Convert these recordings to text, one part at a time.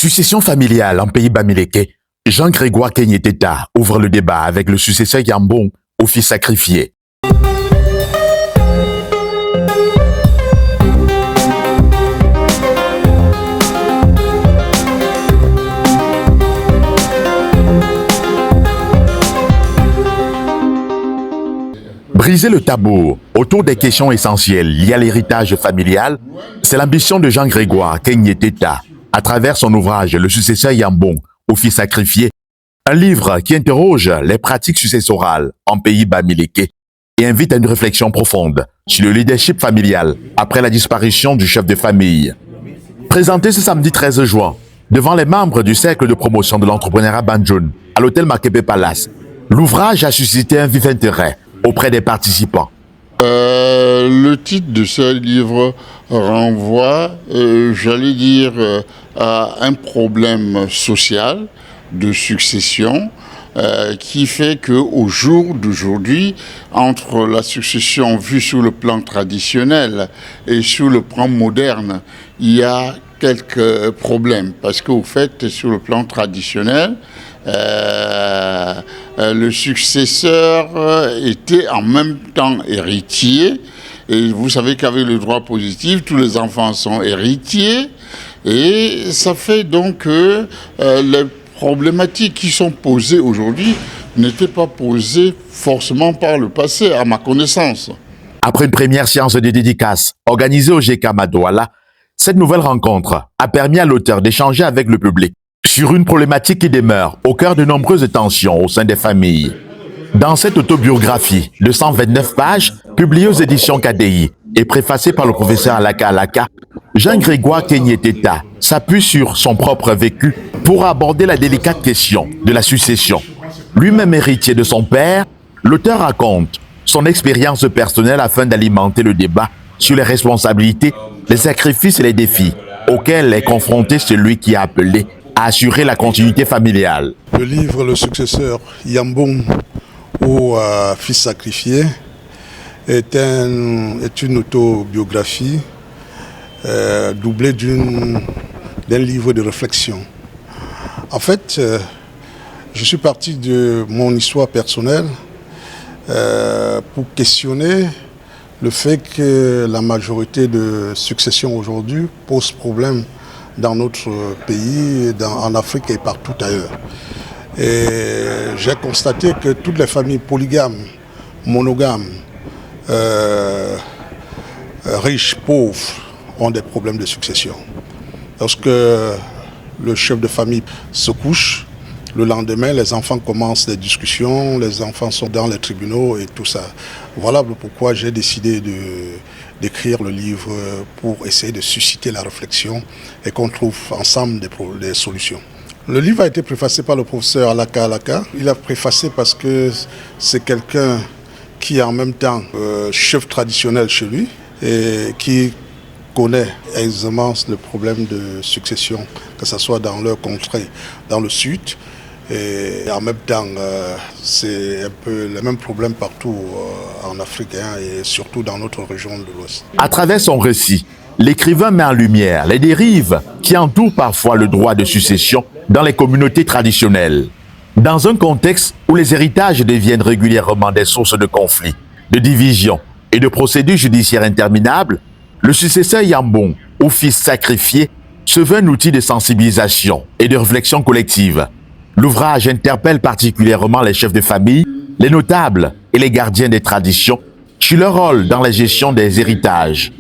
Succession familiale en pays bamileke, Jean-Grégoire Kenyeteta ouvre le débat avec le successeur Yambon au fils sacrifié. Briser le tabou autour des questions essentielles liées à l'héritage familial, c'est l'ambition de Jean-Grégoire Kenyeteta à travers son ouvrage Le successeur Yambon au fils sacrifié, un livre qui interroge les pratiques successorales en pays bamileke et invite à une réflexion profonde sur le leadership familial après la disparition du chef de famille. Présenté ce samedi 13 juin devant les membres du cercle de promotion de l'entrepreneuriat Banjoun à l'hôtel Makepe Palace, l'ouvrage a suscité un vif intérêt auprès des participants. Le titre de ce livre renvoie, j'allais dire, à un problème social de succession qui fait qu'au jour d'aujourd'hui, entre la succession vue sous le plan traditionnel et sous le plan moderne, il y a quelques problèmes. Parce qu'au fait, sur le plan traditionnel, le successeur était en même temps héritier. Et vous savez qu'avec le droit positif, tous les enfants sont héritiers. Et ça fait donc que les problématiques qui sont posées aujourd'hui n'étaient pas posées forcément par le passé, à ma connaissance. Après une première séance de dédicace organisée au GK Madouala, cette nouvelle rencontre a permis à l'auteur d'échanger avec le public sur une problématique qui demeure au cœur de nombreuses tensions au sein des familles. Dans cette autobiographie de 129 pages, publiée aux éditions KDI et préfacée par le professeur Alaka Alaka, Jean-Grégoire Kenyeteta s'appuie sur son propre vécu pour aborder la délicate question de la succession. Lui-même héritier de son père, l'auteur raconte son expérience personnelle afin d'alimenter le débat sur les responsabilités, les sacrifices et les défis auxquels est confronté celui qui est appelé à assurer la continuité familiale. Le livre Le successeur Yambon au fils sacrifié est une autobiographie doublée d'un livre de réflexion. En fait, je suis parti de mon histoire personnelle pour questionner le fait que la majorité de successions aujourd'hui pose problème dans notre pays, en Afrique et partout ailleurs. Et j'ai constaté que toutes les familles polygames, monogames, riches, pauvres, ont des problèmes de succession. Lorsque le chef de famille se couche, le lendemain, les enfants commencent des discussions, les enfants sont dans les tribunaux et tout ça. Voilà pourquoi j'ai décidé d'écrire le livre pour essayer de susciter la réflexion et qu'on trouve ensemble des solutions. Le livre a été préfacé par le professeur Alaka Alaka. Il a préfacé parce que c'est quelqu'un qui est en même temps chef traditionnel chez lui et qui connaît aisément le problème de succession, que ce soit dans leur contrée, dans le sud. Et en même temps, c'est un peu le même problème partout en Afrique et surtout dans notre région de l'Ouest. À travers son récit, l'écrivain met en lumière les dérives qui entourent parfois le droit de succession dans les communautés traditionnelles. Dans un contexte où les héritages deviennent régulièrement des sources de conflits, de divisions et de procédures judiciaires interminables, le successeur Yambon, ou fils sacrifié, se veut un outil de sensibilisation et de réflexion collective. L'ouvrage interpelle particulièrement les chefs de famille, les notables et les gardiens des traditions sur leur rôle dans la gestion des héritages.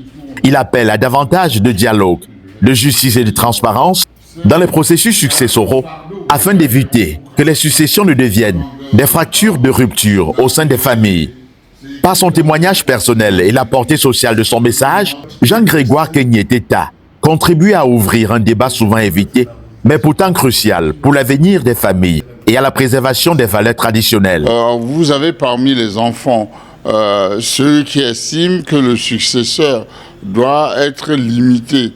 Il appelle à davantage de dialogue, de justice et de transparence dans les processus successoraux afin d'éviter que les successions ne deviennent des fractures de rupture au sein des familles. Par son témoignage personnel et la portée sociale de son message, Jean-Grégoire Kenyeteta contribue à ouvrir un débat souvent évité, mais pourtant crucial pour l'avenir des familles et à la préservation des valeurs traditionnelles. Vous avez parmi les enfants ceux qui estiment que le successeur doit être limité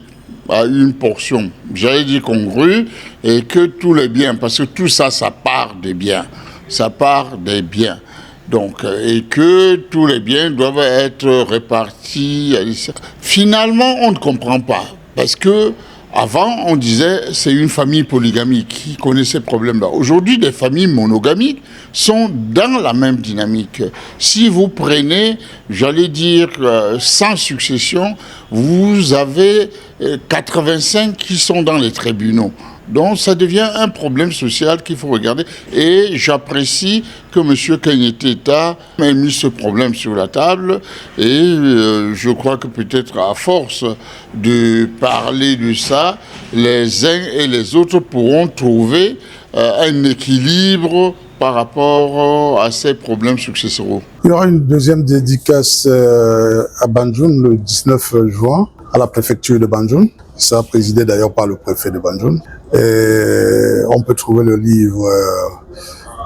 à une portion, j'allais dire congrue, et que tous les biens, parce que tout ça, ça part des biens, ça part des biens. Donc, et que tous les biens doivent être répartis. Finalement, on ne comprend pas, parce que Avant, on disait c'est une famille polygamique qui connaît ces problèmes-là. Aujourd'hui, des familles monogamiques sont dans la même dynamique. Si vous prenez, j'allais dire, sans succession, vous avez 85 qui sont dans les tribunaux. Donc ça devient un problème social qu'il faut regarder. Et j'apprécie que M. Kenyeteta ait mis ce problème sur la table. Et je crois que peut-être à force de parler de ça, les uns et les autres pourront trouver un équilibre par rapport à ces problèmes successoraux. Il y aura une deuxième dédicace à Banjul le 19 juin à la préfecture de Banjul. Ça a présidé d'ailleurs par le préfet de Banjul. Et on peut trouver le livre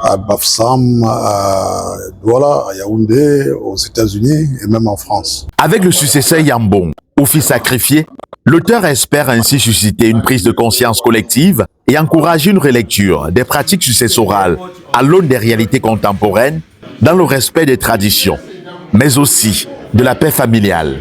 à Bafoussam, à Douala, à Yaoundé, aux États-Unis et même en France. Avec le successeur Yambon, au fils sacrifié, l'auteur espère ainsi susciter une prise de conscience collective et encourager une relecture des pratiques successorales à l'aune des réalités contemporaines, dans le respect des traditions, mais aussi de la paix familiale.